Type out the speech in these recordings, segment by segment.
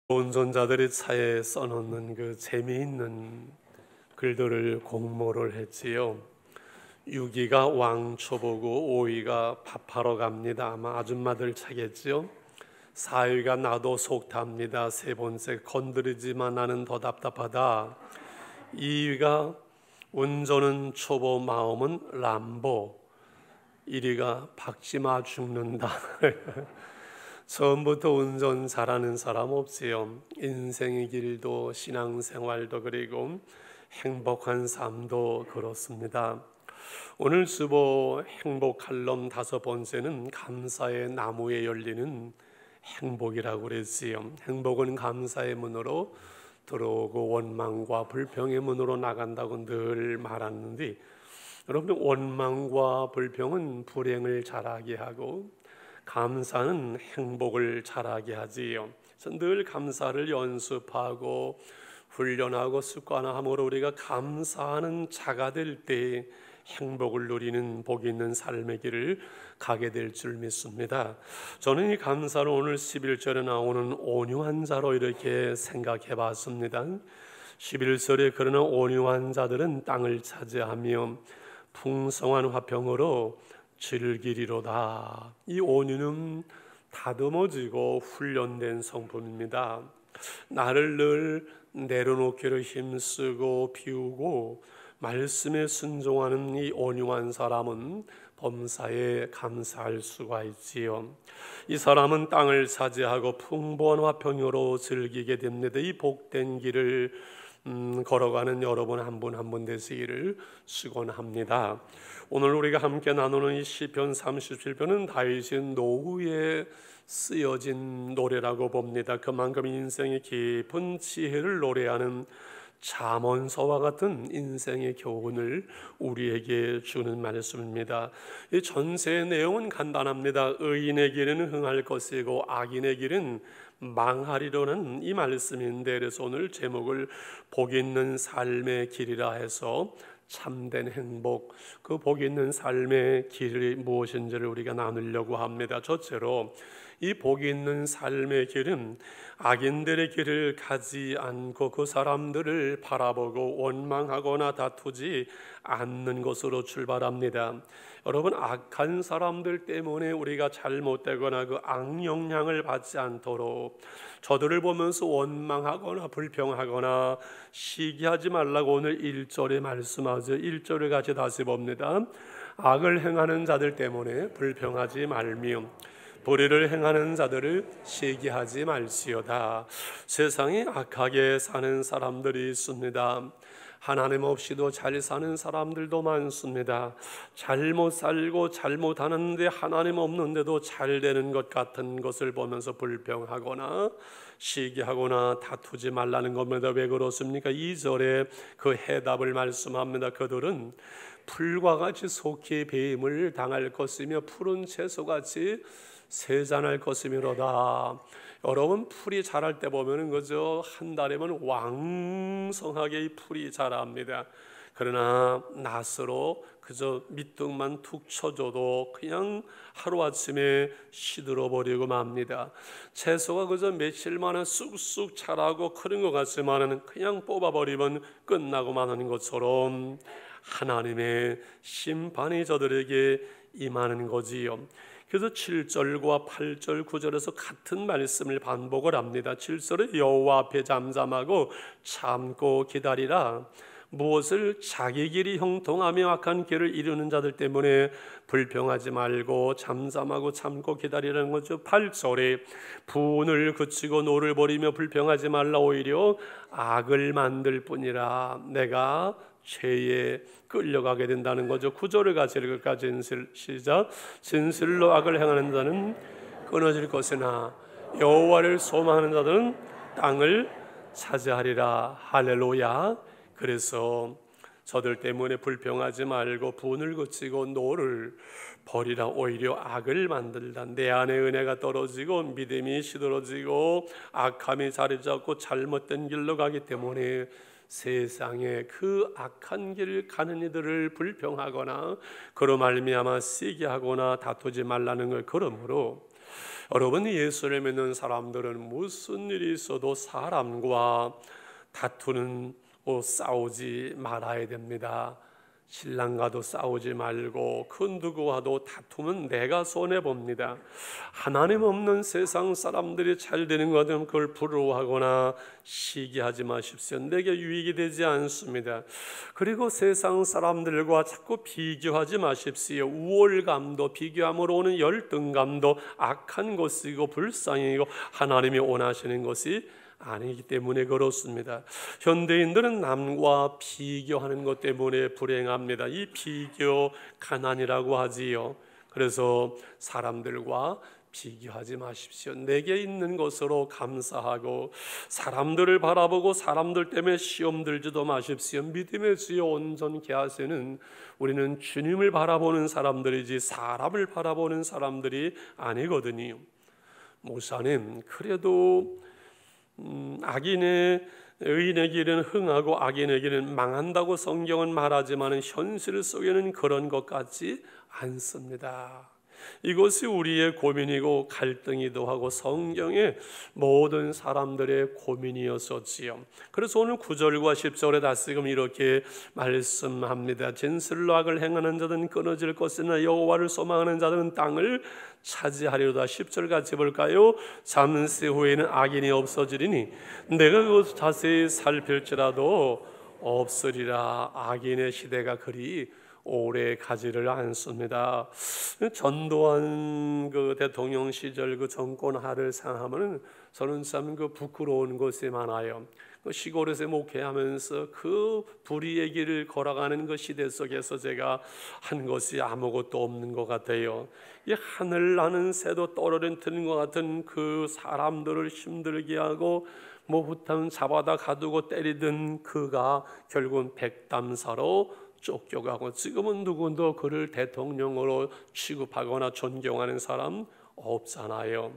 운전자들이 차에 써놓는 그 재미있는 글들을 공모를 했지요. 6위가 왕초보고 5위가 밥하러 갑니다. 아마 아줌마들 차겠지요. 4위가 나도 속탑니다. 세 번째 건드리지만 나는 더 답답하다. 2위가 운전은 초보 마음은 람보. 1위가 박지마 죽는다. 처음부터 운전 잘하는 사람 없지요. 인생의 길도 신앙생활도 그리고 행복한 삶도 그렇습니다. 오늘 수보 행복 칼럼 5번째는 감사의 나무에 열리는 행복이라고 그랬지요. 행복은 감사의 문으로 들어오고 원망과 불평의 문으로 나간다고 늘 말하는데, 여러분, 원망과 불평은 불행을 자라게 하고 감사는 행복을 자라게 하지요. 그래서 늘 감사를 연습하고 훈련하고 습관화함으로 우리가 감사하는 자가 될 때 행복을 누리는 복 있는 삶의 길을 가게 될 줄 믿습니다. 저는 이 감사를 오늘 11절에 나오는 온유한 자로 이렇게 생각해 봤습니다. 11절에 그러나 온유한 자들은 땅을 차지하며 풍성한 화평으로 즐기리로다. 이 온유는 다듬어지고 훈련된 성품입니다. 나를 늘 내려놓기를 힘쓰고 비우고 말씀에 순종하는 이 온유한 사람은 범사에 감사할 수가 있지요. 이 사람은 땅을 차지하고 풍부한 화평으로 즐기게 됩니다. 이 복된 길을 걸어가는 여러분 한 분 한 분 되시기를 축원합니다. 오늘 우리가 함께 나누는 이 시편 37편은 다윗의 노후에 쓰여진 노래라고 봅니다. 그만큼 인생의 깊은 지혜를 노래하는 잠언서와 같은 인생의 교훈을 우리에게 주는 말씀입니다. 이 전세의 내용은 간단합니다. 의인의 길은 흥할 것이고 악인의 길은 망하리로는 이 말씀인데, 그래서 오늘 제목을 복 있는 삶의 길이라 해서 참된 행복, 그 복 있는 삶의 길이 무엇인지를 우리가 나누려고 합니다. 첫째로 이 복 있는 삶의 길은 악인들의 길을 가지 않고 그 사람들을 바라보고 원망하거나 다투지 않는 것으로 출발합니다. 여러분, 악한 사람들 때문에 우리가 잘못되거나 그 악영향을 받지 않도록 저들을 보면서 원망하거나 불평하거나 시기하지 말라고 오늘 1절에 말씀하죠. 1절을 같이 다시 봅니다. 악을 행하는 자들 때문에 불평하지 말며 불의를 행하는 자들을 시기하지 말지어다. 세상에 악하게 사는 사람들이 있습니다. 하나님 없이도 잘 사는 사람들도 많습니다. 잘못 살고 잘못하는데 하나님 없는데도 잘 되는 것 같은 것을 보면서 불평하거나 시기하거나 다투지 말라는 겁니다. 왜 그렇습니까? 2절에 그 해답을 말씀합니다. 그들은 풀과 같이 속히 배임을 당할 것이며 푸른 채소같이 세잔할 것이미로다. 여러분, 풀이 자랄 때 보면은 그저 한 달이면 왕성하게 이 풀이 자랍니다. 그러나 낫으로 그저 밑둥만 툭 쳐줘도 그냥 하루아침에 시들어 버리고 맙니다. 채소가 그저 며칠 만에 쑥쑥 자라고 크는 것 같지만은 그냥 뽑아버리면 끝나고 마는 것처럼 하나님의 심판이 저들에게 임하는 거지요. 그래서 7절과 8절 9절에서 같은 말씀을 반복을 합니다. 7절에 여호와 앞에 잠잠하고 참고 기다리라. 무엇을 자기 길이 형통하며 악한 길을 이루는 자들 때문에 불평하지 말고 잠잠하고 참고 기다리라는 거죠. 8절에 분을 그치고 노를 버리며 불평하지 말라. 오히려 악을 만들 뿐이라. 내가 죄에 끌려가게 된다는 거죠. 9절을 같이 읽을까? 시작. 진실로 악을 행하는 자는 끊어질 것이나 여호와를 소망하는 자들은 땅을 차지하리라. 할렐루야. 그래서 저들 때문에 불평하지 말고 분을 그치고 노를 버리라. 오히려 악을 만들다. 내 안에 은혜가 떨어지고 믿음이 시들어지고 악함이 자리 잡고 잘못된 길로 가기 때문에 세상에 그 악한 길을 가는 이들을 불평하거나 그로 말미암아 시기하거나 다투지 말라는 걸. 그러므로 여러분, 예수를 믿는 사람들은 무슨 일이 있어도 사람과 다투는 싸우지 말아야 됩니다. 신랑과도 싸우지 말고 그 누구와도 다투면 내가 손해봅니다. 하나님 없는 세상 사람들이 잘 되는 것 같으면 그걸 부러워하거나 시기하지 마십시오. 내게 유익이 되지 않습니다. 그리고 세상 사람들과 자꾸 비교하지 마십시오. 우월감도 비교함으로 오는 열등감도 악한 것이고 불쌍이고 하나님이 원하시는 것이 아니기 때문에 그렇습니다. 현대인들은 남과 비교하는 것 때문에 불행합니다. 이 비교 가난이라고 하지요. 그래서 사람들과 비교하지 마십시오. 내게 있는 것으로 감사하고 사람들을 바라보고 사람들 때문에 시험 들지도 마십시오. 믿음의 주여 온전케 하시는 우리는 주님을 바라보는 사람들이지 사람을 바라보는 사람들이 아니거든요. 목사님, 그래도 악인의 의인의 길은 흥하고 악인의 길은 망한다고 성경은 말하지만 현실 속에는 그런 것 같지 않습니다. 이것이 우리의 고민이고 갈등이기도 하고 성경의 모든 사람들의 고민이었었지요. 그래서 오늘 9절과 10절에 다시금 이렇게 말씀합니다. 진실로 악을 행하는 자들은 끊어질 것이나 여호와를 소망하는 자들은 땅을 차지하리로다. 10절 같이 볼까요? 잠시 후에는 악인이 없어지리니 내가 그것을 자세히 살필지라도 없으리라. 악인의 시대가 그리 오래 가지를 않습니다. 전두환 그 대통령 시절 그 정권 하를 생각하면 저는 참 그 부끄러운 것이 많아요. 그 시골에서 목회하면서 그 불의의 길을 걸어가는 그 시대 속에서 제가 한 것이 아무것도 없는 것 같아요. 이 하늘 나는 새도 떨어뜨리는 것 같은 그 사람들을 힘들게 하고 후탕 잡아다 가두고 때리던 그가 결국은 백담사로 쫓겨가고 지금은 누구도 그를 대통령으로 취급하거나 존경하는 사람 없잖아요.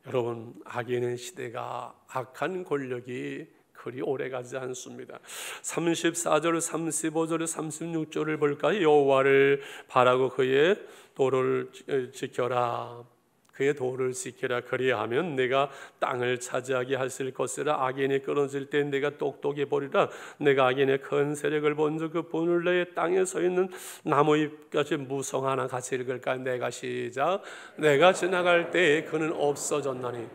여러분, 악인의 시대가 악한 권력이 그리 오래가지 않습니다. 34절, 35절, 36절을 볼까요? 여호와를 바라고 그의 도를 지켜라. 그의 도를 지키라. 그리하면 내가 땅을 차지하게 하실 것이라. 악인이 끊어질 때 내가 똑똑히 보리라. 내가 악인의 큰 세력을 본즉 그 본을 내의 땅에 서 있는 나무잎같이 무성하나. 같이 읽을까? 내가 시작. 내가 지나갈 때에 그는 없어졌나니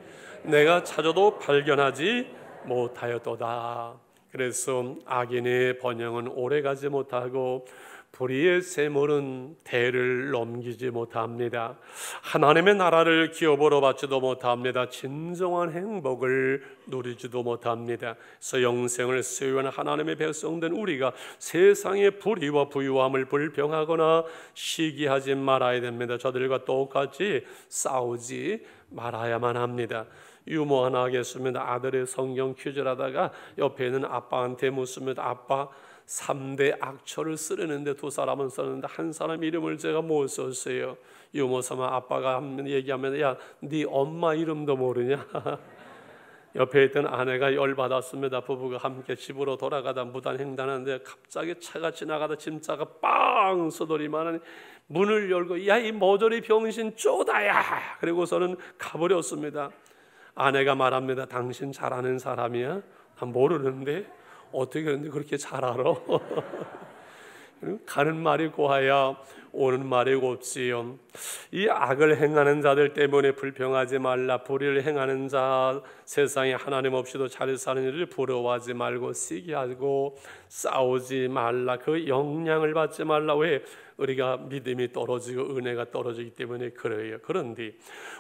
내가 찾아도 발견하지 못하였도다. 그래서 악인의 번영은 오래가지 못하고 불의의 샘물은 대를 넘기지 못합니다. 하나님의 나라를 기업으로 받지도 못합니다. 진정한 행복을 누리지도 못합니다. 그래서 영생을 소유한 하나님의 백성된 우리가 세상의 불의와 부유함을 불평하거나 시기하지 말아야 됩니다. 저들과 똑같이 싸우지 말아야만 합니다. 유머 하나 하겠습니다. 아들의 성경 퀴즈를 하다가 옆에 있는 아빠한테 묻습니다. 아빠, 3대 악초를 쓰려는데 두 사람은 썼는데 한 사람 이름을 제가 못 썼어요. 유머 삼아 아빠가 얘기하면 야, 네 엄마 이름도 모르냐? 옆에 있던 아내가 열받았습니다. 부부가 함께 집으로 돌아가다 무단횡단하는데 갑자기 차가 지나가다 짐차가 빵 소돌이만한 문을 열고 야, 이 모조리 병신 쪼다야. 그리고서는 가버렸습니다. 아내가 말합니다. 당신 잘 아는 사람이야? 난 모르는데 어떻게 그런데 그렇게 잘 알아? 가는 말이 고하야 오는 말이 곱지요. 이 악을 행하는 자들 때문에 불평하지 말라. 불의를 행하는 자, 세상에 하나님 없이도 잘 사는 일을 부러워하지 말고 시기하고 싸우지 말라. 그 영향을 받지 말라. 왜? 우리가 믿음이 떨어지고 은혜가 떨어지기 때문에 그래요. 그런데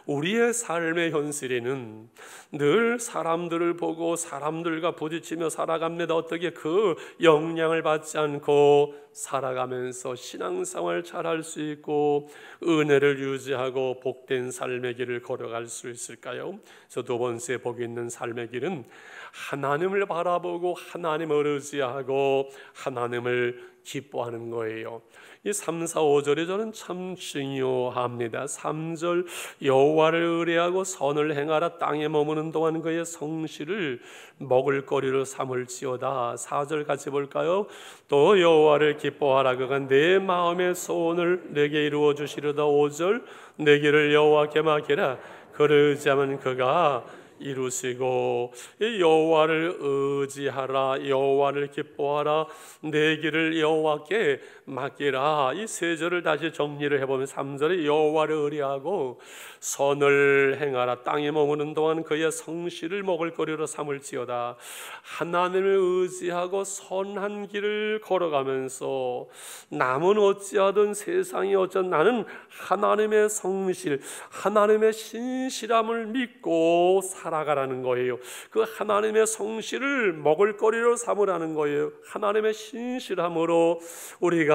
우리의 삶의 현실에는 늘 사람들을 보고 사람들과 부딪히며 살아갑니다. 어떻게 그 영향을 받지 않고 살아가면서 신앙생활 잘할 수 있고 은혜를 유지하고 복된 삶의 길을 걸어갈 수 있을까요? 그래서 두 번째 복 있는 삶의 길은 하나님을 바라보고 하나님을 의지하고 하나님을 기뻐하는 거예요. 이 3, 4, 5절에 저는 참 중요합니다. 3절 여호와를 의뢰하고 선을 행하라. 땅에 머무는 동안 그의 성실을 먹을거리로 삼을지어다. 4절 같이 볼까요? 또 여호와를 기뻐하라. 그가 내 마음의 소원을 내게 이루어 주시려다. 5절 내 길을 여호와께 맡기라. 그를 의지하면 그가 이루시고, 여호와를 의지하라, 여호와를 기뻐하라, 내 길을 여호와께 맡기라. 이 세 절을 다시 정리를 해보면 3절에 여호와를 의뢰하고 선을 행하라. 땅에 머무는 동안 그의 성실을 먹을거리로 삼을지어다. 하나님을 의지하고 선한 길을 걸어가면서 남은 어찌하든 세상이 어쩌든 나는 하나님의 성실, 하나님의 신실함을 믿고 살아가라는 거예요. 그 하나님의 성실을 먹을거리로 삼으라는 거예요. 하나님의 신실함으로 우리가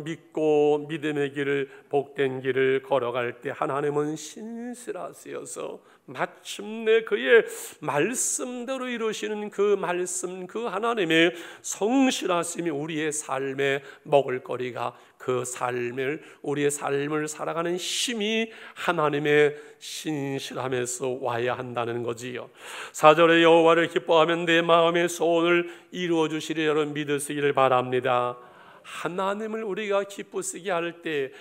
믿고 믿음의 길을, 복된 길을 걸어갈 때 하나님은 신실하시어서 마침내 그의 말씀대로 이루시는 그 말씀, 그 하나님의 성실하심이 우리의 삶에 먹을거리가, 그 삶을, 우리의 삶을 살아가는 힘이 하나님의 신실함에서 와야 한다는 거지요. 4절에 여호와를 기뻐하면 내 마음의 소원을 이루어 주시리라 믿으시기를 바랍니다. 하나님을 우리가 기쁘시게 할 때,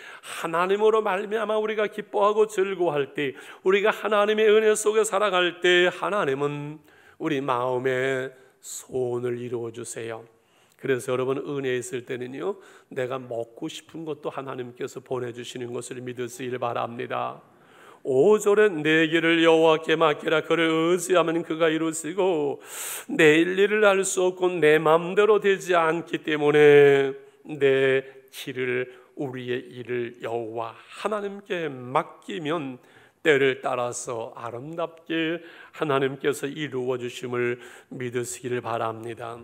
하나님으로 말미암아 우리가 기뻐하고 즐거워할 때, 우리가 하나님의 은혜 속에 살아갈 때 하나님은 우리 마음의 소원을 이루어 주세요. 그래서 여러분, 은혜 있을 때는요, 내가 먹고 싶은 것도 하나님께서 보내주시는 것을 믿으시길 바랍니다. 5절에 내 길을 여호와께 맡기라. 그를 의지하면 그가 이루시고, 내일 일을 알 수 없고 내 마음대로 되지 않기 때문에 내 길을, 우리의 일을 여호와 하나님께 맡기면 때를 따라서 아름답게 하나님께서 이루어 주심을 믿으시기를 바랍니다.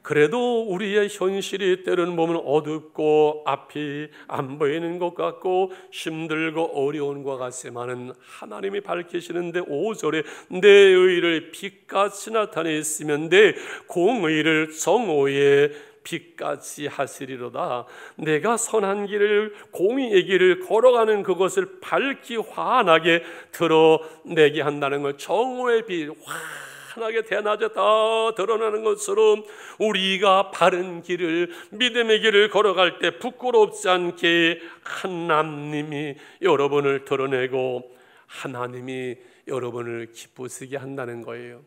그래도 우리의 현실이 때로는 보면 어둡고 앞이 안 보이는 것 같고 힘들고 어려운 것 같지만은 하나님이 밝히시는데 5절에 내 의를 빛같이 나타내시면 내 공의를 정오에 빛같이 하시리로다. 내가 선한 길을, 공의의 길을 걸어가는 그것을 밝히 환하게 드러내게 한다는 것, 정오의 빛 환하게 대낮에 다 드러나는 것처럼 우리가 바른 길을, 믿음의 길을 걸어갈 때 부끄럽지 않게 하나님이 여러분을 드러내고 하나님이 여러분을 기쁘시게 한다는 거예요.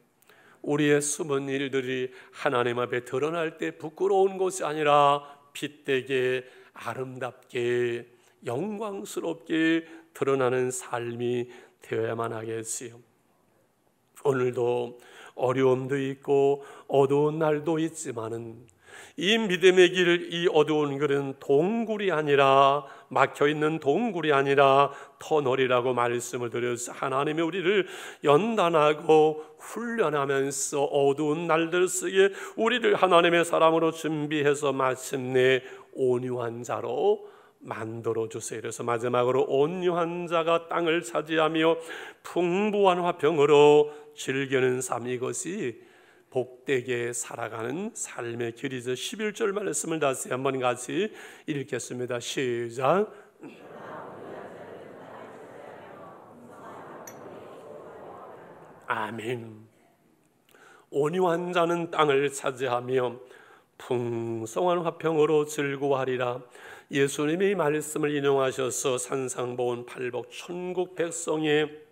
우리의 숨은 일들이 하나님 앞에 드러날 때 부끄러운 것이 아니라 빛되게 아름답게 영광스럽게 드러나는 삶이 되어야만 하겠지요. 오늘도 어려움도 있고 어두운 날도 있지만은 이 믿음의 길, 이 어두운 길은 동굴이 아니라, 막혀있는 동굴이 아니라 터널이라고 말씀을 드려서 하나님이 우리를 연단하고 훈련하면서 어두운 날들 속에 우리를 하나님의 사람으로 준비해서 마침내 온유한 자로 만들어주세요. 그래서 마지막으로 온유한 자가 땅을 차지하며 풍부한 화평으로 즐기는 삶, 이것이 복되게 살아가는 삶의 길이죠. 11절 말씀을 다시 한번 같이 읽겠습니다. 시작. 아멘. 온유한 자는 땅을 차지하며 풍성한 화평으로 즐거워하리라. 예수님이 말씀을 인용하셔서 산상보훈 팔복 천국 백성의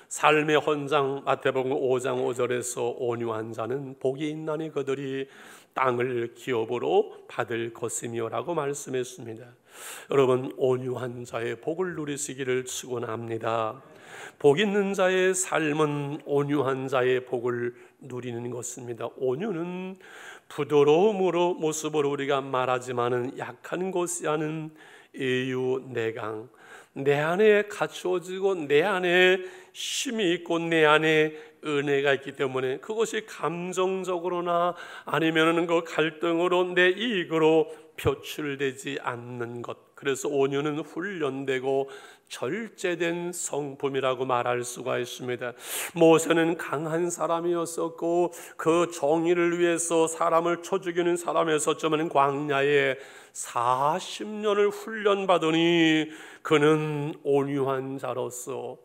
삶의 헌장 마태복음 5장 5절에서 온유한 자는 복이 있나니 그들이 땅을 기업으로 받을 것이며라고 말씀했습니다. 여러분, 온유한 자의 복을 누리시기를 축원합니다. 복 있는 자의 삶은 온유한 자의 복을 누리는 것입니다. 온유는 부드러움으로 모습으로 우리가 말하지만은 약한 것이 아닌 애유내강, 내 안에 갖추어지고 내 안에 힘이 있고 내 안에 은혜가 있기 때문에 그것이 감정적으로나 아니면은 그 갈등으로 내 이익으로 표출되지 않는 것, 그래서 온유는 훈련되고 절제된 성품이라고 말할 수가 있습니다. 모세는 강한 사람이었었고 그 정의를 위해서 사람을 쳐 죽이는 사람이었었지만 광야에 40년을 훈련받으니 그는 온유한 자로서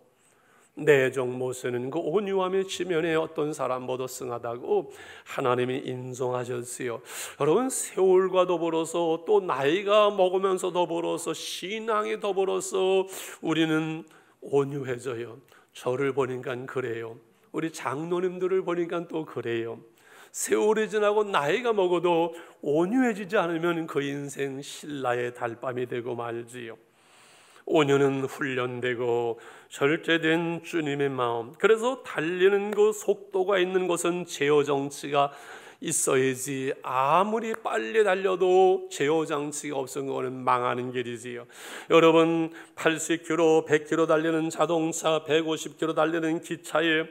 내정 모세는 그 온유함의 지면에 어떤 사람보다 승하다고 하나님이 인정하셨어요. 여러분, 세월과 더불어서 또 나이가 먹으면서 더불어서 신앙이 더불어서 우리는 온유해져요. 저를 보니까 그래요. 우리 장로님들을 보니까 또 그래요. 세월이 지나고 나이가 먹어도 온유해지지 않으면 그 인생 신라의 달밤이 되고 말지요. 온유는 훈련되고 절제된 주님의 마음, 그래서 달리는 그 속도가 있는 것은 제어 장치가 있어야지. 아무리 빨리 달려도 제어 장치가 없으면 그거는 망하는 길이지요. 여러분, 80km, 100km 달리는 자동차, 150km 달리는 기차에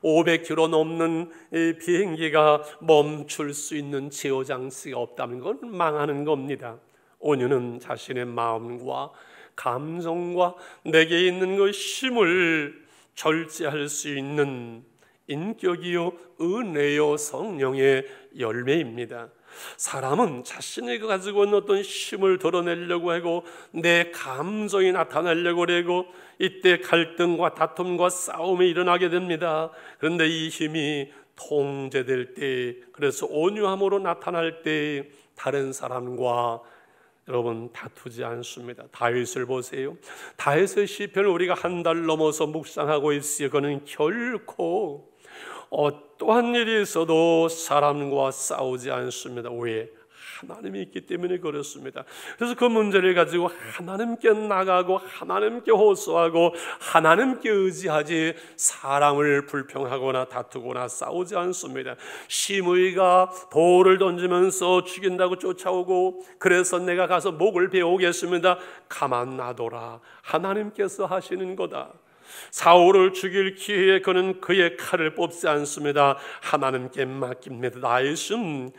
500km 넘는 이 비행기가 멈출 수 있는 제어 장치가 없다면 그건 망하는 겁니다. 온유는 자신의 마음과 감정과 내게 있는 그 힘을 절제할 수 있는 인격이요 은혜요 성령의 열매입니다. 사람은 자신이 가지고 있는 어떤 힘을 드러내려고 하고 내 감정이 나타나려고 하고 이때 갈등과 다툼과 싸움이 일어나게 됩니다. 그런데 이 힘이 통제될 때, 그래서 온유함으로 나타날 때 다른 사람과 여러분 다투지 않습니다. 다윗을 보세요. 다윗의 시편을 우리가 한 달 넘어서 묵상하고 있어요. 그는 결코 어떠한 일이 있어도 사람과 싸우지 않습니다. 왜? 하나님이 있기 때문에 그렇습니다. 그래서 그 문제를 가지고 하나님께 나가고 하나님께 호소하고 하나님께 의지하지 사람을 불평하거나 다투거나 싸우지 않습니다. 심의가 돌을 던지면서 죽인다고 쫓아오고 그래서 내가 가서 목을 베어오겠습니다. 가만 놔둬라. 하나님께서 하시는 거다. 사울을 죽일 기회에 그는 그의 칼을 뽑지 않습니다. 하나님께 맡깁니다. 다윗은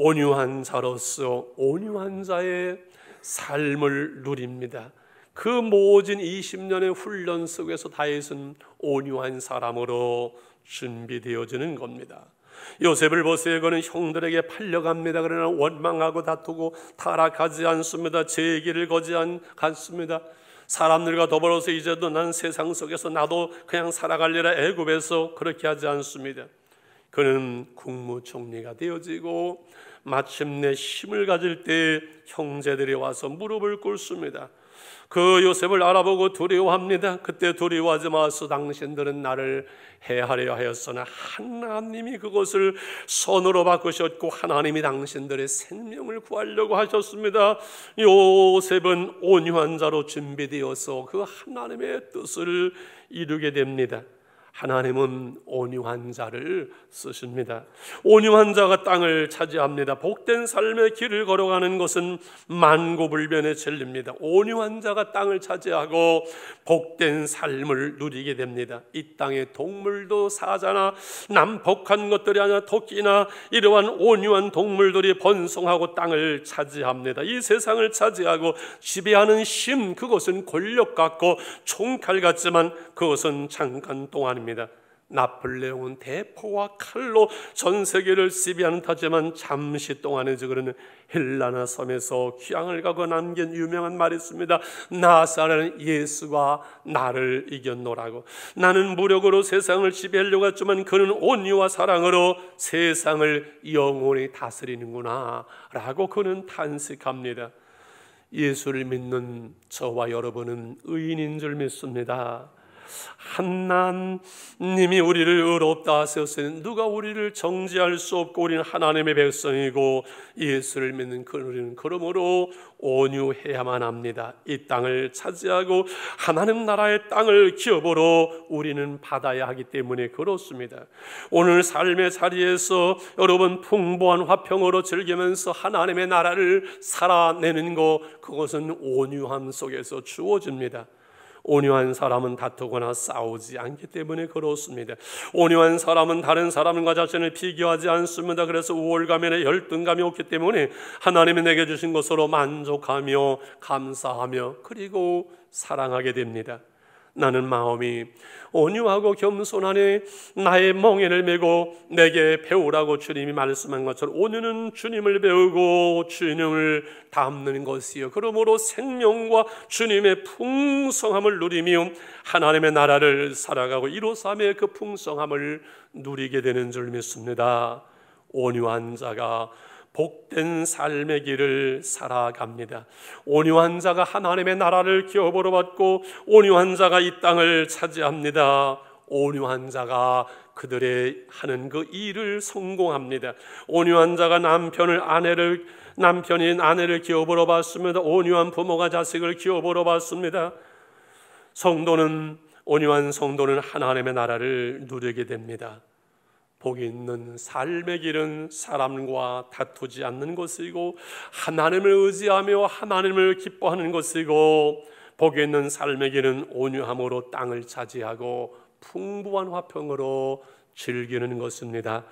온유한 자로서 온유한 자의 삶을 누립니다. 그 모진 20년의 훈련 속에서 다윗은 온유한 사람으로 준비되어지는 겁니다. 요셉을 보세요. 그는 형들에게 팔려갑니다. 그러나 원망하고 다투고 타락하지 않습니다. 제 길을 거지 않습니다. 사람들과 더불어서 이제도 난 세상 속에서 나도 그냥 살아갈래라 애굽에서 그렇게 하지 않습니다. 그는 국무총리가 되어지고 마침내 힘을 가질 때 형제들이 와서 무릎을 꿇습니다. 그 요셉을 알아보고 두려워합니다. 그때 두려워하지 마소. 당신들은 나를 해하려 하였으나 하나님이 그것을 선으로 바꾸셨고 하나님이 당신들의 생명을 구하려고 하셨습니다. 요셉은 온유한 자로 준비되어서 그 하나님의 뜻을 이루게 됩니다. 하나님은 온유한 자를 쓰십니다. 온유한 자가 땅을 차지합니다. 복된 삶의 길을 걸어가는 것은 만고불변의 진리입니다. 온유한 자가 땅을 차지하고 복된 삶을 누리게 됩니다. 이 땅의 동물도 사자나 난폭한 것들이 아니라 토끼나 이러한 온유한 동물들이 번성하고 땅을 차지합니다. 이 세상을 차지하고 지배하는 힘, 그것은 권력 같고 총칼 같지만 그것은 잠깐 동안입니다. 나폴레옹은 대포와 칼로 전 세계를 지배하는 타지만 잠시 동안이죠. 그러는 헬라나 섬에서 귀향을 가고 남긴 유명한 말이 있습니다. 나사렛 예수가 나를 이겼노라고. 나는 무력으로 세상을 지배하려고 했지만 그는 온유와 사랑으로 세상을 영원히 다스리는구나 라고 그는 탄식합니다. 예수를 믿는 저와 여러분은 의인인 줄 믿습니다. 하나님이 우리를 의롭다 하셨으니 누가 우리를 정죄할 수 없고 우리는 하나님의 백성이고 예수를 믿는 우리는 그러므로 온유해야만 합니다. 이 땅을 차지하고 하나님 나라의 땅을 기업으로 우리는 받아야 하기 때문에 그렇습니다. 오늘 삶의 자리에서 여러분 풍부한 화평으로 즐기면서 하나님의 나라를 살아내는 것, 그것은 온유함 속에서 주어집니다. 온유한 사람은 다투거나 싸우지 않기 때문에 그렇습니다. 온유한 사람은 다른 사람과 자신을 비교하지 않습니다. 그래서 우월감이나 열등감이 없기 때문에 하나님이 내게 주신 것으로 만족하며 감사하며 그리고 사랑하게 됩니다. 나는 마음이 온유하고 겸손하니 나의 멍에를 메고 내게 배우라고 주님이 말씀한 것처럼 온유는 주님을 배우고 주님을 닮는 것이요 그러므로 생명과 주님의 풍성함을 누리며 하나님의 나라를 살아가고 이로삼의 그 풍성함을 누리게 되는 줄 믿습니다. 온유한 자가 복된 삶의 길을 살아갑니다. 온유한 자가 하나님의 나라를 기업으로 받고 온유한 자가 이 땅을 차지합니다. 온유한 자가 그들의 하는 그 일을 성공합니다. 온유한 자가 남편이 아내를 기업으로 받습니다. 온유한 부모가 자식을 기업으로 받습니다. 온유한 성도는 하나님의 나라를 누리게 됩니다. 복이 있는 삶의 길은 사람과 다투지 않는 것이고 하나님을 의지하며 하나님을 기뻐하는 것이고 복이 있는 삶의 길은 온유함으로 땅을 차지하고 풍부한 화평으로 즐기는 것입니다.